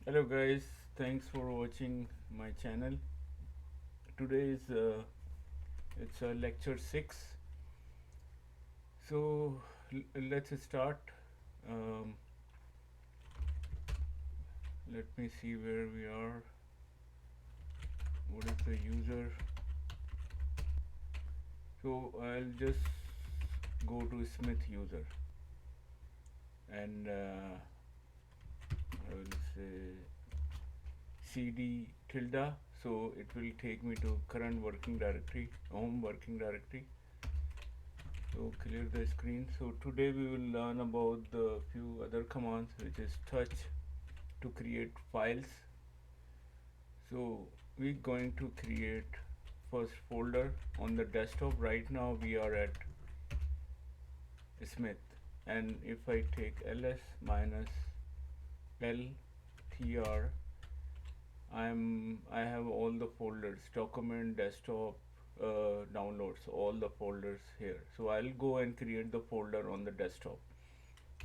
Hello guys, thanks for watching my channel. Today is it's lecture 6. So let's start. Um, Let me see where we are. What is the user? So I'll just go to Smith user and I will say cd tilde. So it will take me to current working directory, home working directory. So clear the screen. So today we will learn about the few other commands, which is touch to create files. So we're going to create first folder on the desktop. Right now we are at Smith, and if I take ls minus ltr, I have all the folders, document, desktop, downloads, all the folders here. So I'll go and create the folder on the desktop.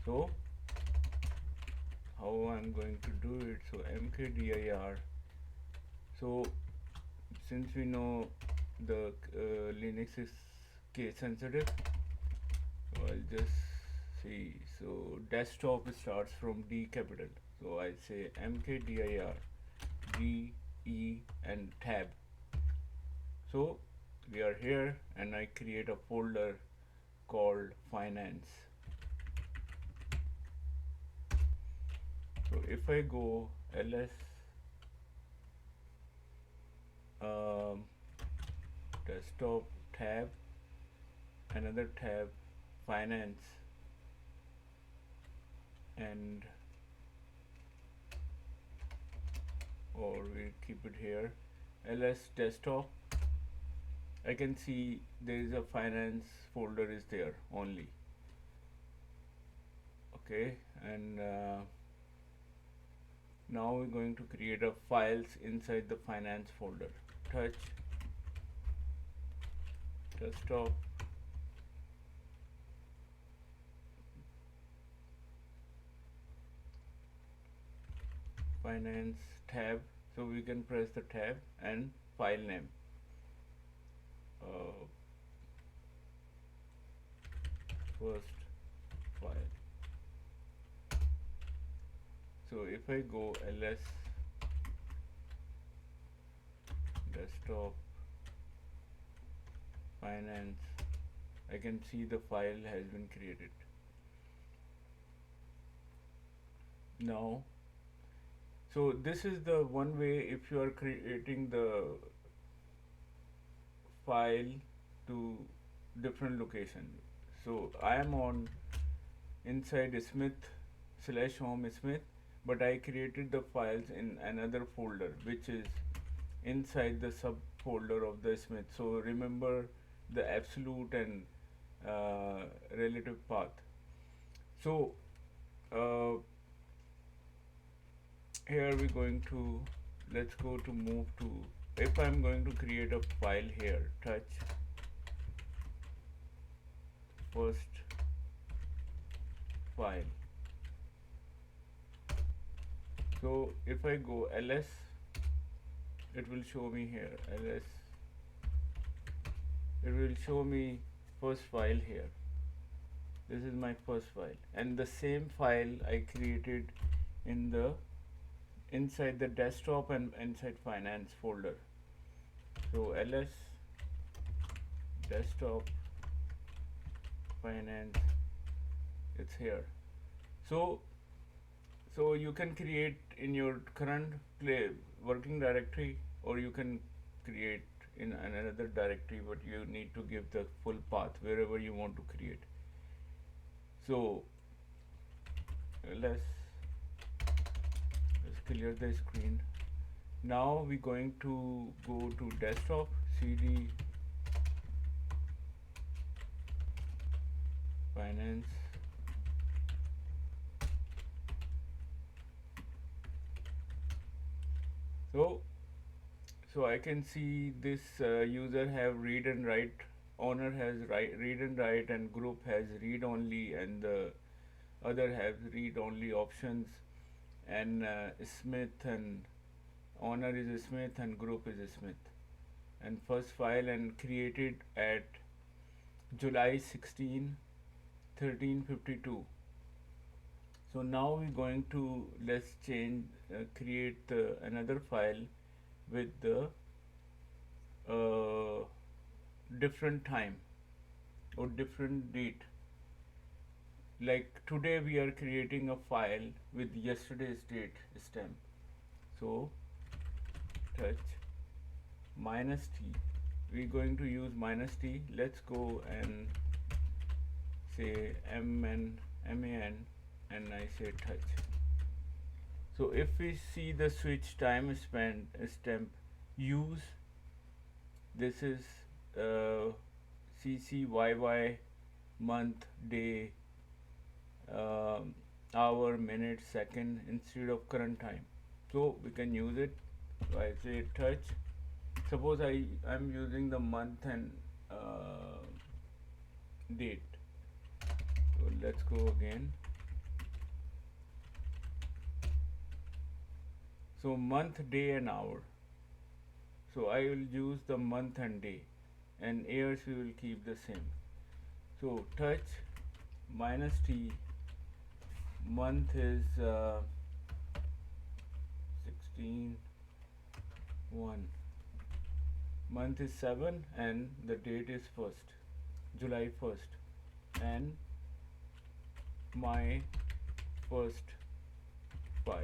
So how I'm going to do it? So mkdir. So since we know the Linux is case sensitive, so I'll just see. So desktop starts from D capital. So I say mkdir D E and tab. So we are here, and I create a folder called finance. So if I go ls um, desktop tab, another tab, finance, and or we keep it here, ls desktop, I can see there is a finance folder is there only. Okay, and now we're going to create a files inside the finance folder. Touch desktop finance tab. So we can press the tab and file name. Uh, First file. So if I go ls desktop finance, I can see the file has been created. Now, so this is the one way if you are creating the file to different location. So I am on inside Smith slash home Smith, but I created the files in another folder which is inside the subfolder of the Smith. So remember the absolute and relative path. So uh, here we're going to, let's go to move to, if I'm going to create a file here, touch first file. So if I go ls, it will show me here ls, it will show me first file here. This is my first file, and the same file I created in the inside the desktop and inside finance folder. So ls desktop finance, it's here. So you can create in your current working directory, or you can create in another directory, but you need to give the full path wherever you want to create. So let's clear the screen. Now we're going to go to desktop, cd finance. So I can see this user have read and write, owner has read and write, and group has read only, and the other has read only options. and Smith, and owner is Smith and group is Smith, and first file and created at July 16, 1352. So now we're going to let's change create another file with the uh, different time or different date. Like today we are creating a file with yesterday's date stamp. So touch minus t, we're going to use minus t. Let's go and say man and I say touch. So if we see the switch time spent stamp use, this is CCYY, month, day, hour, minute, second instead of current time. So we can use it. So I say touch. Suppose I'm using the month and date. So let's go again. So month, day and hour. So I will use the month and day, and years we will keep the same. So touch minus t, month is 16 1, month is 7 and the date is 1st, July 1st, and my first file,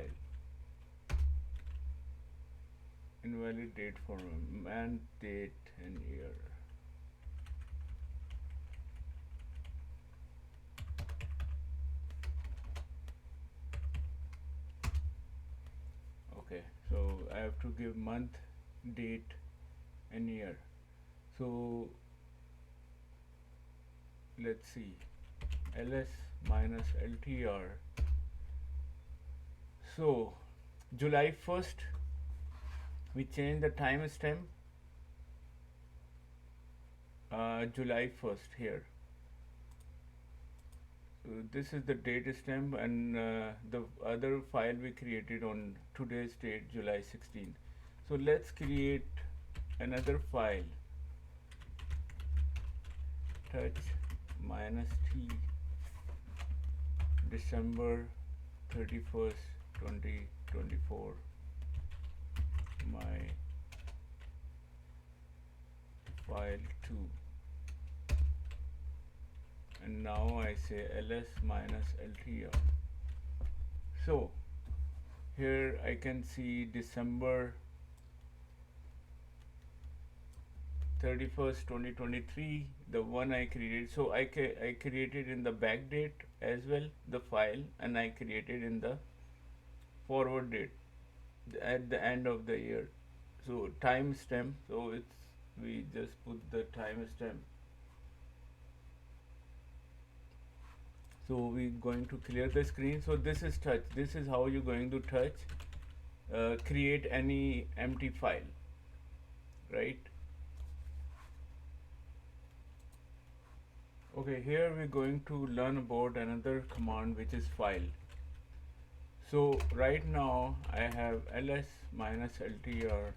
invalid date for man, date and year. Okay, so I have to give month, date and year. So let's see, ls minus ltr. So July 1st, we change the timestamp July 1st here. So this is the date stamp, and the other file we created on today's date, July 16. So let's create another file, touch minus t, December 31st, 2024, my file 2, and now I say ls minus ltr. So here I can see December 31st, 2023, the one I created. So I created in the back date as well the file, and I created in the forward date at the end of the year. So timestamp, so it's we just put the timestamp. So we're going to clear the screen. So this is touch. This is how you're going to touch create any empty file, right? Okay, here we're going to learn about another command, which is file. So right now I have ls minus ltr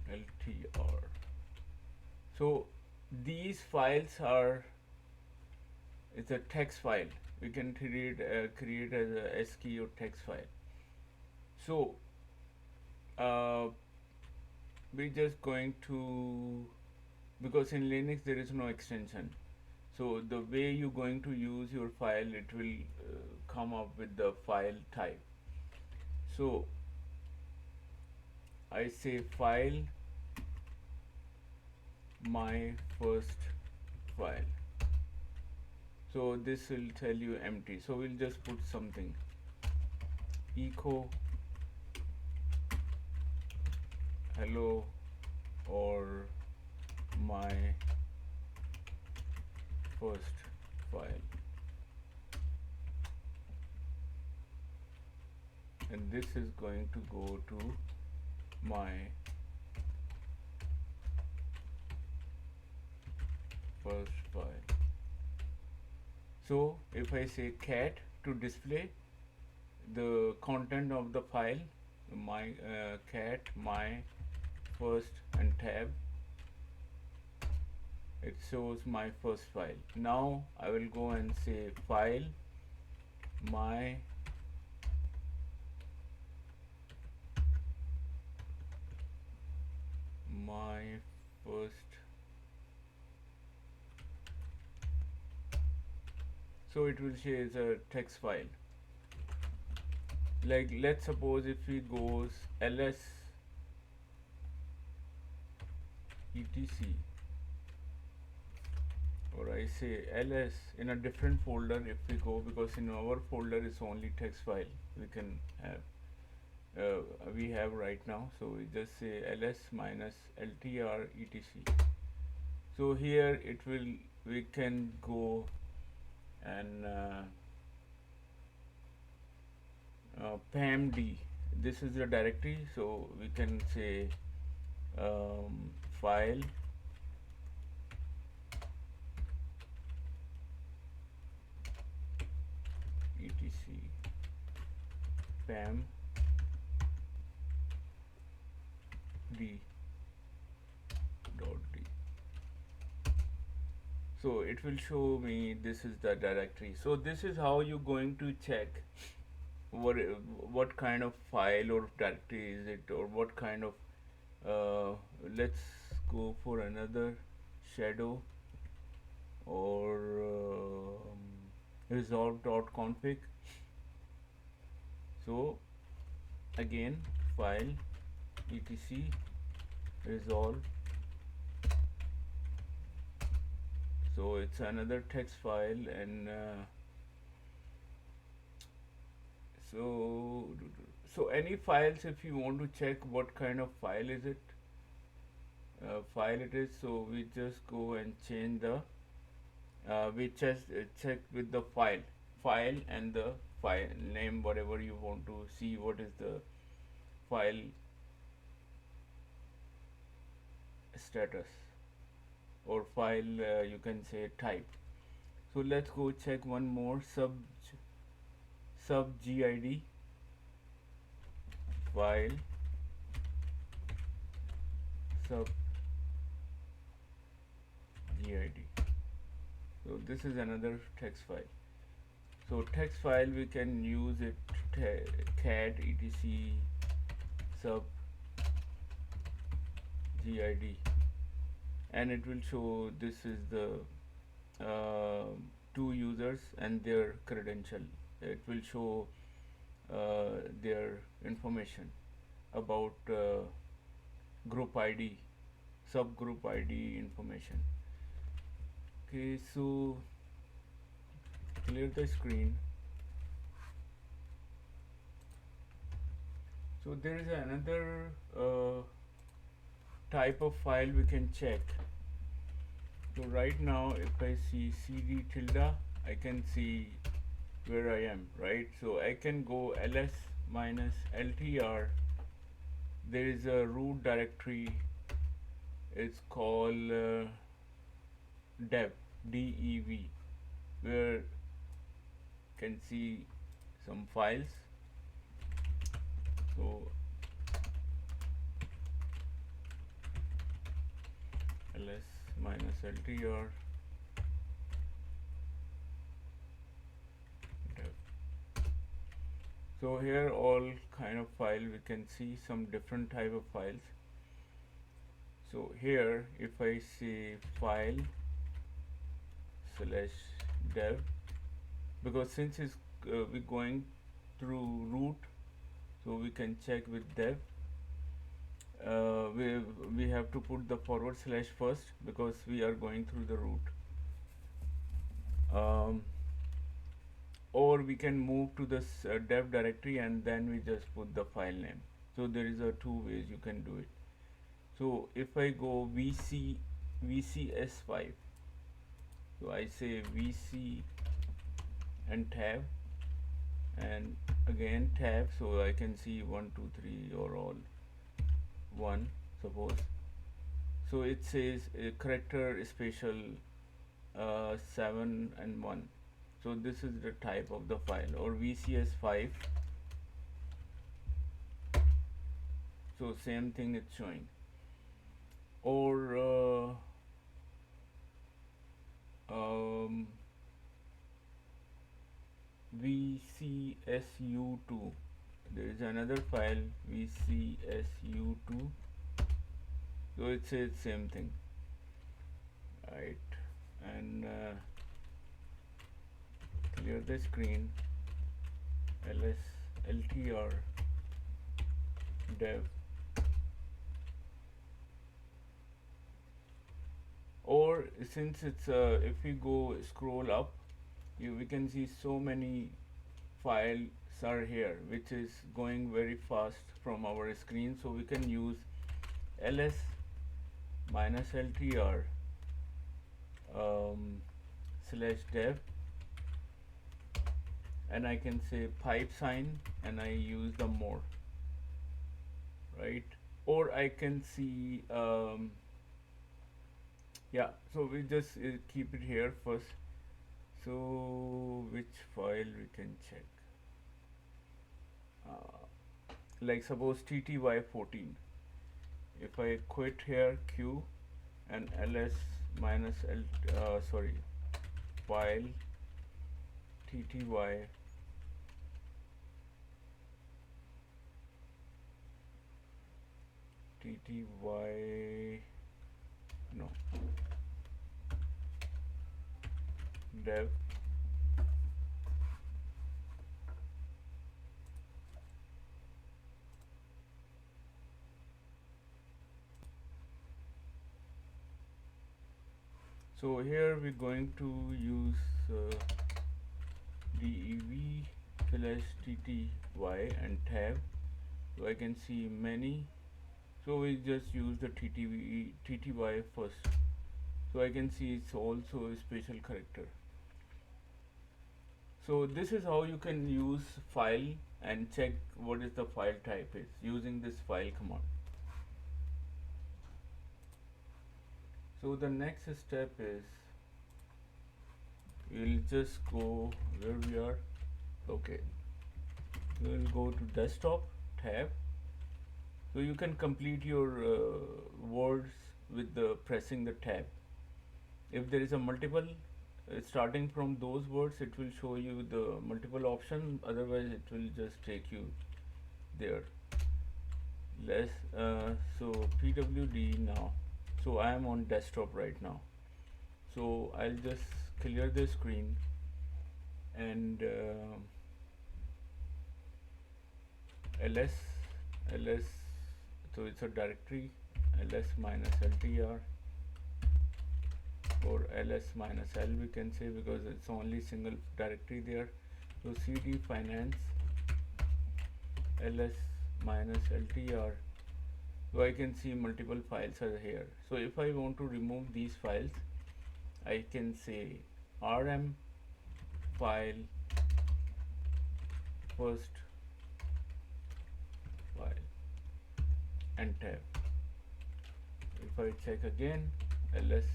ltr. So these files are, it's a text file. We can create as a ASCII or text file. So we're just going to, because in Linux there is no extension, so the way you're going to use your file, it will come up with the file type. So I say file, my first file. So this will tell you empty, so we'll just put something, echo hello or my first file, and this is going to go to my first file. So if I say cat to display the content of the file, my cat my first and tab, it shows my first file. Now I will go and say file my first. So it will say as a text file. Like let's suppose if we goes ls etc, or I say ls in a different folder if we go, because in our folder is only text file we can have, we have right now. So we just say ls minus ltr etc. So here it will, we can go and pamd, this is the directory, so we can say file etc pam d dot d. So it will show me this is the directory. So this is how you're going to check what what kind of file or directory is it, or what kind of let's go for another shadow or resolve.config. So again file etc resolve, so it's another text file, and so any files, if you want to check what kind of file is it, file it is, so we just go and change the we just check with the file and the file name, whatever you want to see, what is the file status or file you can say type. So let's go check one more, sub gid file sub gid. So this is another text file. So text file we can use it, cat etc sub gid, and it will show this is the two users and their credential. It will show their information about group ID, subgroup ID information. Okay, so clear the screen. So there is another type of file we can check. So right now if I see cd tilde, I can see where I am, right? So I can go ls minus ltr, there is a root directory, it's called dev, dev, where you can see some files. So ls minus ltr dev. So here all kind of file we can see some different type of files. So here if I say file slash dev, because since it's we're going through root, so we can check with dev. We have to put the forward slash first because we are going through the root, or we can move to this dev directory and then we just put the file name. So there is a two ways you can do it. So if I go vcs5, so I say vc and tab, and again tab, so I can see 1 2 3 or all 1 suppose. So it says character special 7 and 1. So this is the type of the file, or VCS5. So same thing it's showing, or VCSU2. There is another file, VCSU2. So it says same thing, right? And clear the screen, ls ltr dev. Or since it's if we go scroll up, we can see so many files are here, which is going very fast from our screen. So we can use ls minus ltr slash dev, and I can say pipe sign, and I use the more, right? Or I can see yeah, so we just keep it here first. So which file we can check, like suppose tty14. If I quit here q and ls minus l sorry, file tty no dev, so here we're going to use dev slash tty and tab. So I can see many, so we just use the tty first. So I can see it's also a special character. So this is how you can use file and check what is the file type is using this file command. So the next step is we'll just go where we are. Okay, we'll go to desktop tab. So you can complete your words with the pressing the tab. If there is a multiple starting from those words, it will show you the multiple option, otherwise it will just take you there. Less so pwd now. So I am on desktop right now, so I'll just clear the screen and ls, so it's a directory, ls minus ltr or ls minus l we can say, because it's only single directory there. So cd finance ls minus ltr. So I can see multiple files are here. So if I want to remove these files, I can say rm file first file and tab. If I check again ls,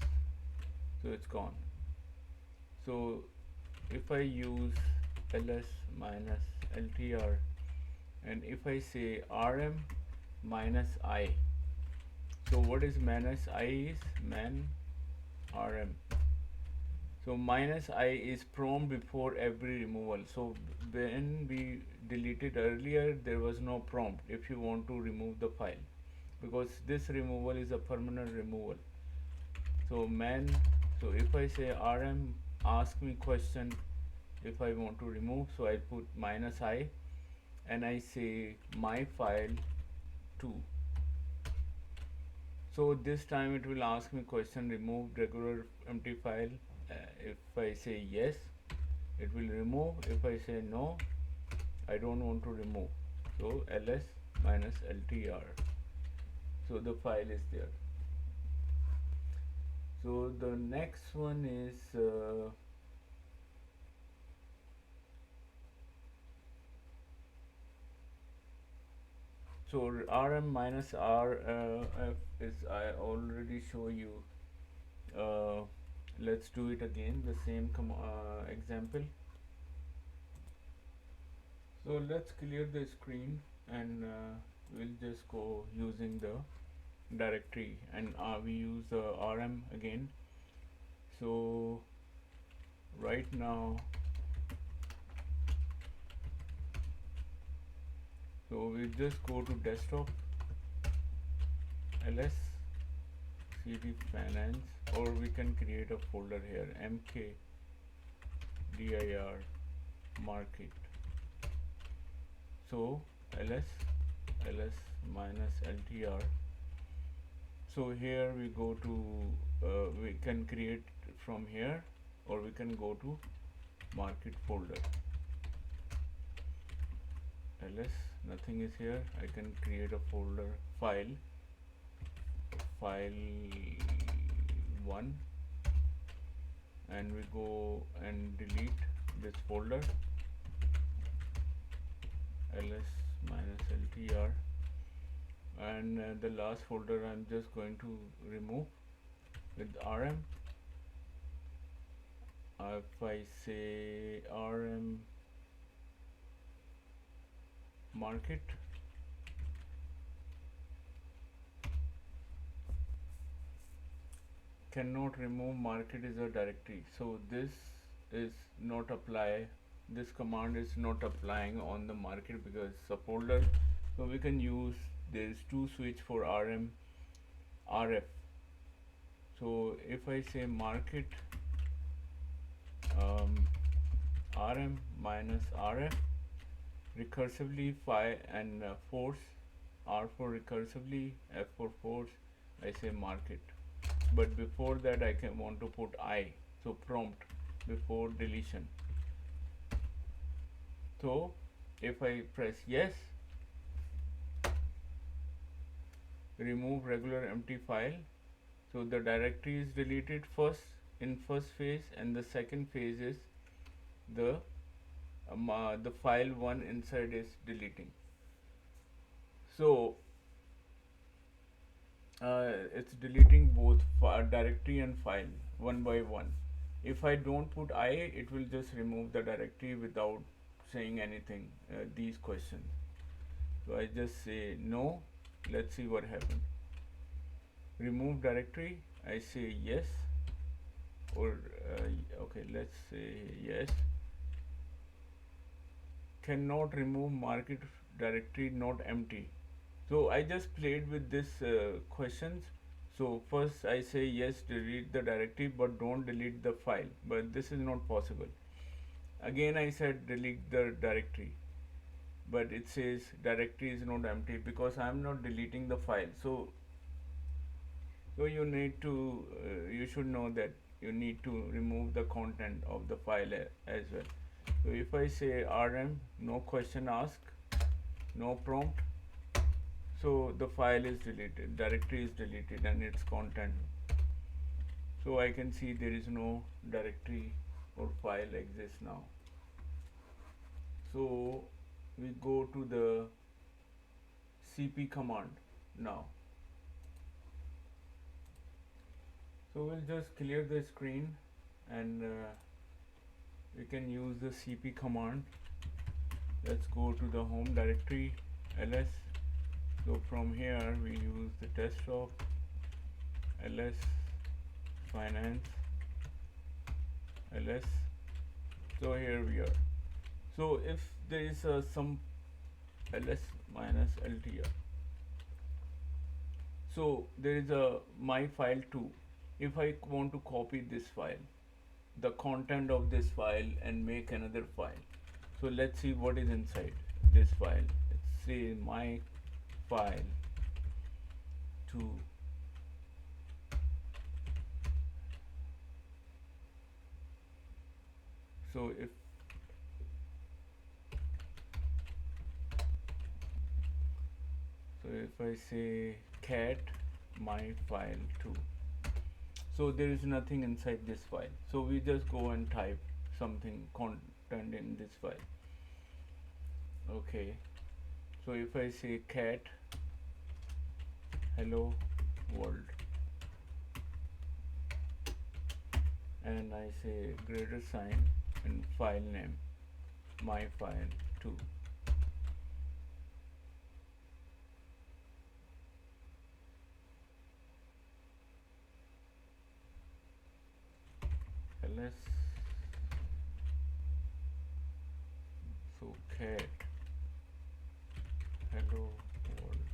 so it's gone. So if I use ls minus ltr and if I say rm minus I, so what is minus I is man rm. So minus I is prompt before every removal. So when we deleted earlier, there was no prompt if you want to remove the file, because this removal is a permanent removal. So man, so if I say rm ask me question if I want to remove, so I put minus I and I say my file 2. So this time it will ask me question remove regular empty file. If I say yes, it will remove. If I say no, I don't want to remove, so ls minus ltr, so the file is there. So the next one is so rm minus rf is I already show you. Let's do it again, the same example. So let's clear the screen, and we'll just go using the directory, and we use the rm again. So right now, so we just go to desktop, ls cd finance, or we can create a folder here, mkdir market. So ls minus ltr. So here we go to we can create from here, or we can go to market folder. ls, nothing is here. I can create a folder, file 1, and we go and delete this folder, ls minus ltr. And the last folder I'm just going to remove with rm. If I say rm market, cannot remove market is a directory, so this is not apply, this command is not applying on the market because it's a folder. So we can use, there's two switch for rm rf. So if I say market rm minus rf, recursively file and force, r for recursively, f for force, I say market. But before that I can want to put I, so prompt before deletion. So if I press yes, remove regular empty file, so the directory is deleted first in first phase, and the second phase is the file 1 inside is deleting. So it's deleting both directory and file one by one. If I don't put I, it will just remove the directory without saying anything, these questions. So I just say no. Let's see what happens. Remove directory, I say yes, or okay, let's say yes. Cannot remove market directory, not empty. So I just played with this questions. So first I say yes, delete the directory, but don't delete the file, but this is not possible. Again I said delete the directory, but it says directory is not empty because I am not deleting the file. So you need to you should know that you need to remove the content of the file as well. So if I say rm, no question asked, no prompt, so the file is deleted, directory is deleted, and its content. So I can see there is no directory or file exists now. So we go to the cp command now. So we'll just clear the screen, and we can use the cp command. Let's go to the home directory, ls. So from here we use the desktop, ls finance, ls. So here we are. So if there is some ls minus ltr, so there is a my file 2. If I want to copy this file, the content of this file, and make another file, so let's see what is inside this file. Let's say my file 2. So if I say cat my file 2, so there is nothing inside this file. So we just go and type something content in this file. Okay, so if I say cat hello world, and I say greater sign and file name my file 2, ls, so cat hello world.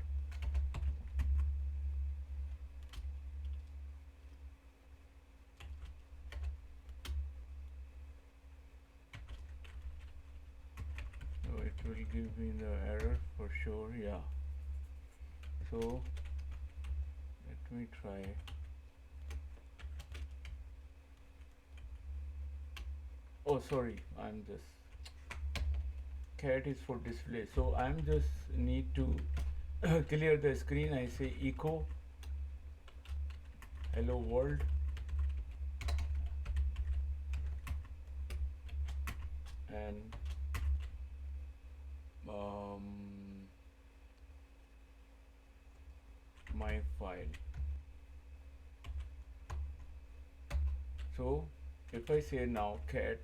So it will give me the error for sure, yeah. So let me try. Oh sorry, I'm just, cat is for display, so I'm just need to clear the screen. I say echo hello world, and my file. So if I say now cat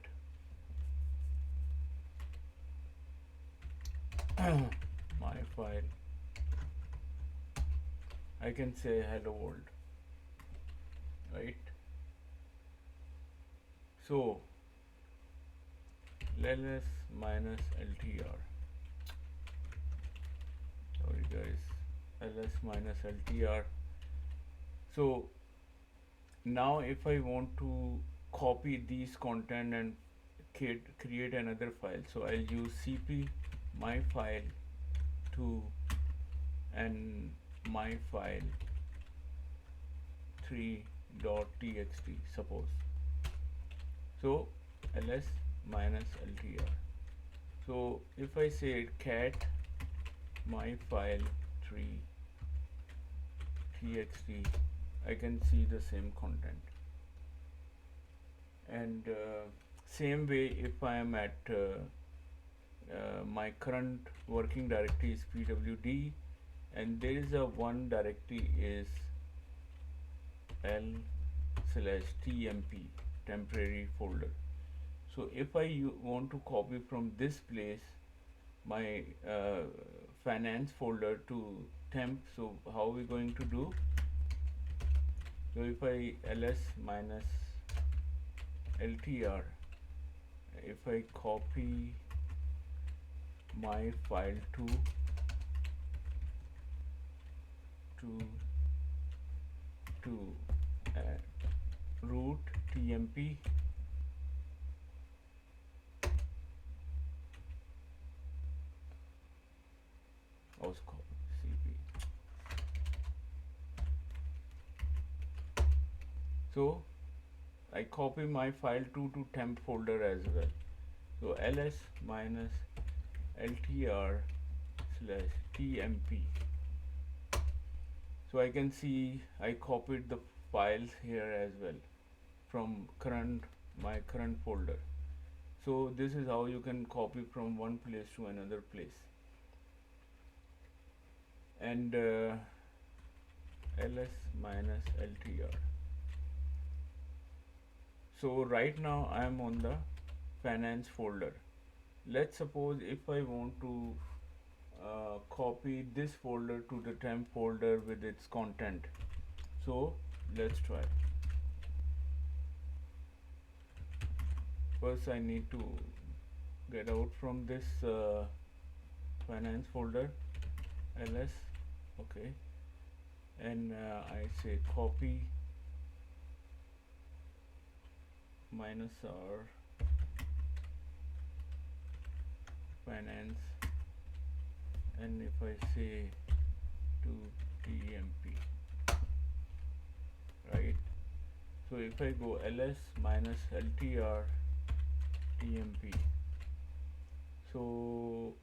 my file, I can say hello world, right? So ls minus ltr, sorry guys, ls minus ltr. So now if I want to copy these content and create another file, so I'll use cp my file to and my file 3.txt suppose. So ls minus ltr. So if I say cat my file 3 txt, I can see the same content. And same way, if I am at my current working directory is pwd, and there is a one directory is l/tmp temporary folder. So if I want to copy from this place my finance folder to temp, so how are we going to do? So if I ls minus ltr, if I copy my file to root tmp, cp. So I copy my file to temp folder as well. So ls minus ltr/tmp. So I can see I copied the files here as well from my current folder. So this is how you can copy from one place to another place. And ls minus ltr. So right now I am on the finance folder. Let's suppose if I want to copy this folder to the temp folder with its content. So let's try. First I need to get out from this finance folder, ls, okay, and I say copy -r finance, and if I say to tmp, right? So if I go ls minus ltr tmp, so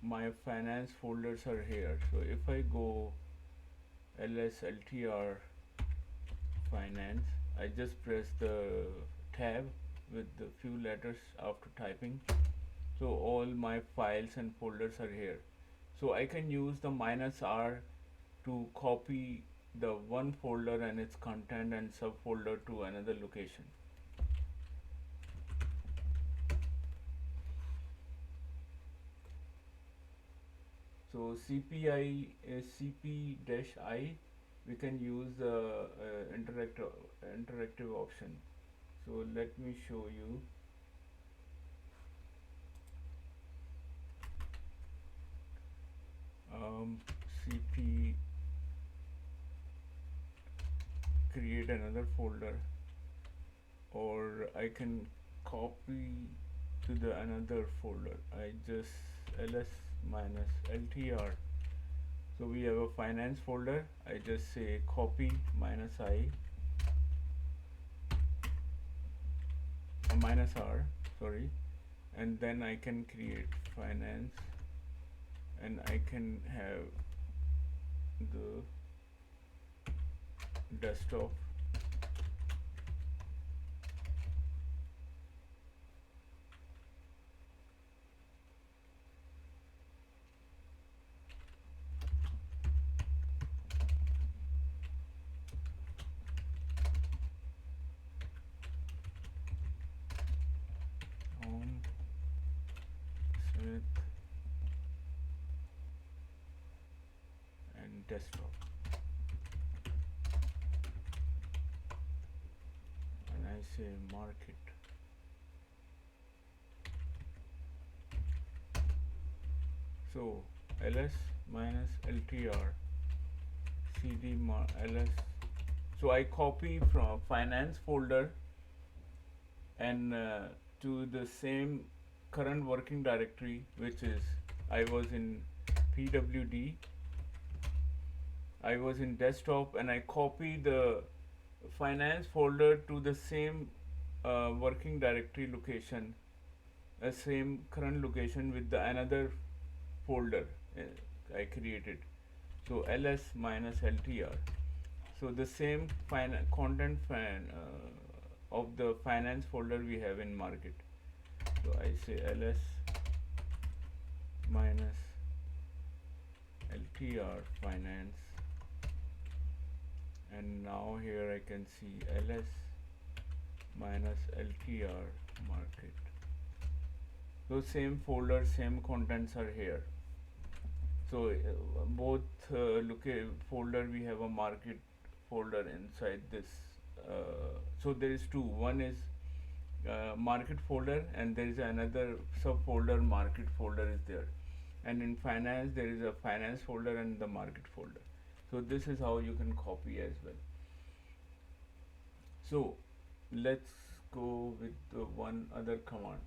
my finance folders are here. So if I go ls ltr finance, I just press the tab with the few letters after typing. So all my files and folders are here. So I can use the -r to copy the one folder and its content and subfolder to another location. So cpi is cp-i, we can use the interactive option. So let me show you. Cp create another folder, or I can copy to the another folder. I just ls minus ltr. So we have a finance folder. I just say copy minus I minus r, sorry, and then I can create finance, and I can have the desktop, home, Smith, and desktop, and I say market. So ls minus ltr cd ls. So I copy from finance folder and to the same current working directory, which is I was in pwd, I was in desktop, and I copy the finance folder to the same working directory location, same current location with the another folder I created. So ls minus ltr. So the same content of the finance folder we have in market. So I say ls minus ltr finance, and now here I can see ls minus ltr market. So same folder, same contents are here. So both folder, we have a market folder inside this. So there is two. One is market folder, and there is another subfolder market folder is there. And in finance there is a finance folder and the market folder. So this is how you can copy as well. So let's go with the one other command.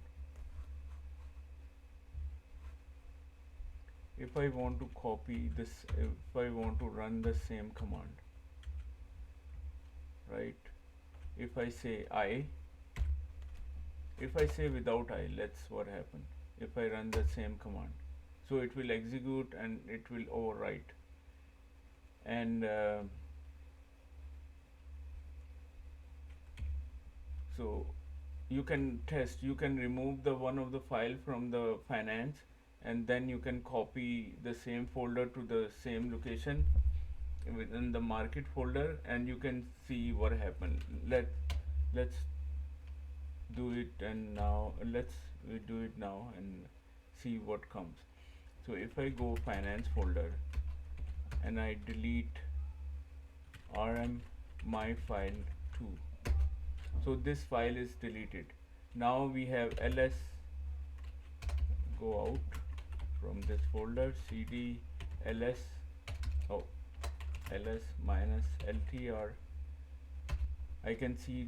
If I want to copy this, if I want to run the same command, right? If I say I, if I say without I, let's what happen if I run the same command. So it will execute and it will overwrite, and so you can test, you can remove the one of the file from the finance, and then you can copy the same folder to the same location within the market folder, and you can see what happened. Let's do it, and now we do it now and see what comes. So if I go finance folder and I delete rm my file 2, so this file is deleted. Now we have ls, go out from this folder, cd ls, oh, ls minus ltr. I can see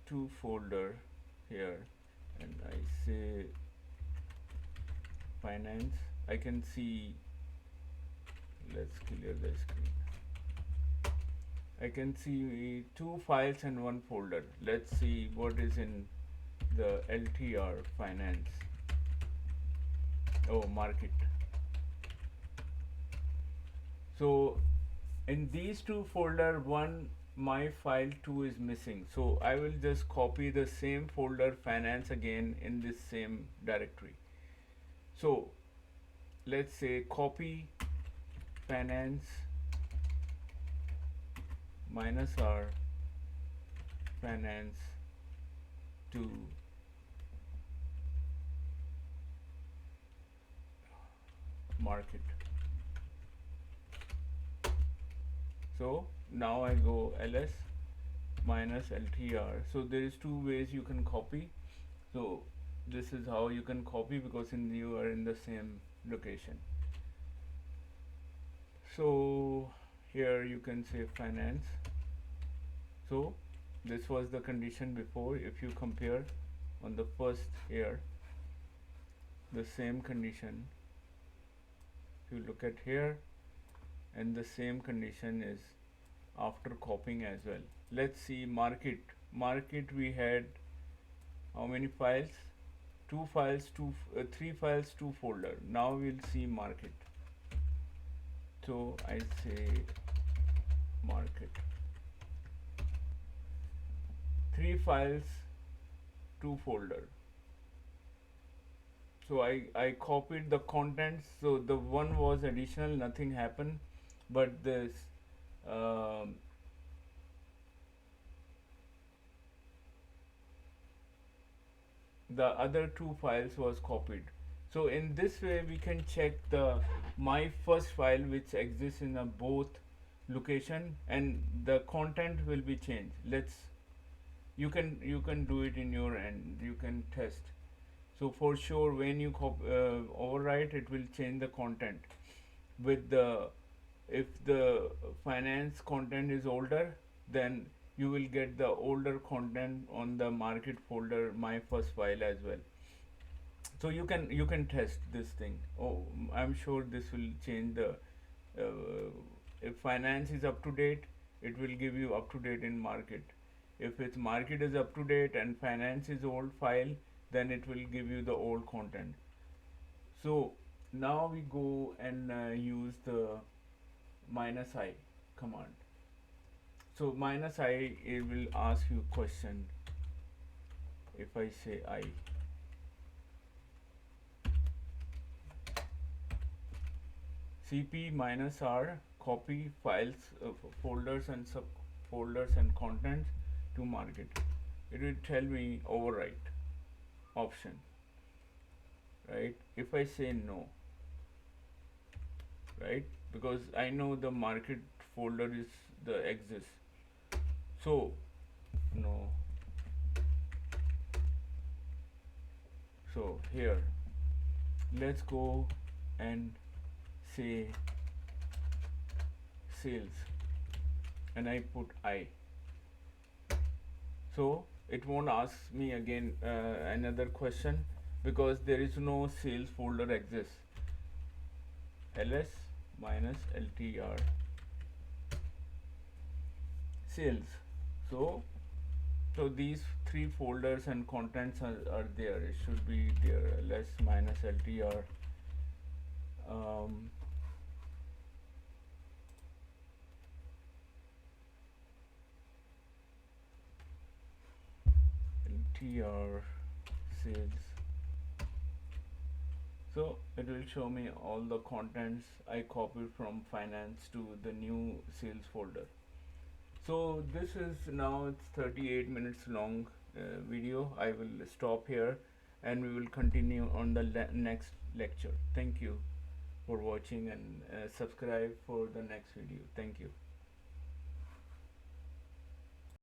two folder here, and I say finance. I can see, let's clear the screen. I can see two files and one folder. Let's see what is in the ltr finance. Oh, market. So in these two folder, one my file 2 is missing. So I will just copy the same folder finance again in this same directory. So let's say copy finance minus r finance to market. So now I go ls minus LTR. So there is two ways you can copy. So this is how you can copy, because you are in the same location. So here you can say finance. So this was the condition before. If you compare on the first year, the same condition, if you look at here, and the same condition is after copying as well. Let's see market. Market we had how many files? Two files, three files, two folder. Now we'll see market. So I say market. Three files, two folder. So I copied the contents. So the one was additional, nothing happened, but this the other two files was copied. So in this way we can check the my first file which exists in a both location, and the content will be changed. You can do it in your end, you can test. So for sure when you overwrite, it will change the content with the, if the finance content is older, then you will get the older content on the market folder my first file as well. So you can test this thing. Oh, I'm sure this will change the if finance is up to date, it will give you up to date in market. If its market is up to date and finance is old file, then it will give you the old content. So now we go and use the -i command. So -i, it will ask you question. If I say I, cp -r, copy files, folders and subfolders and contents to market. It will tell me overwrite option, right? If I say no, right, because I know the market folder is the exists. So no. So here let's go and say sales, and I put I. So it won't ask me again another question, because there is no sales folder exists. ls minus ltr sales. So these three folders and contents are there. It should be there. ls minus ltr ltr sales. So it will show me all the contents I copied from finance to the new sales folder. So this is now, it's 38 minutes long video. I will stop here and we will continue on the next lecture. Thank you for watching, and subscribe for the next video. Thank you.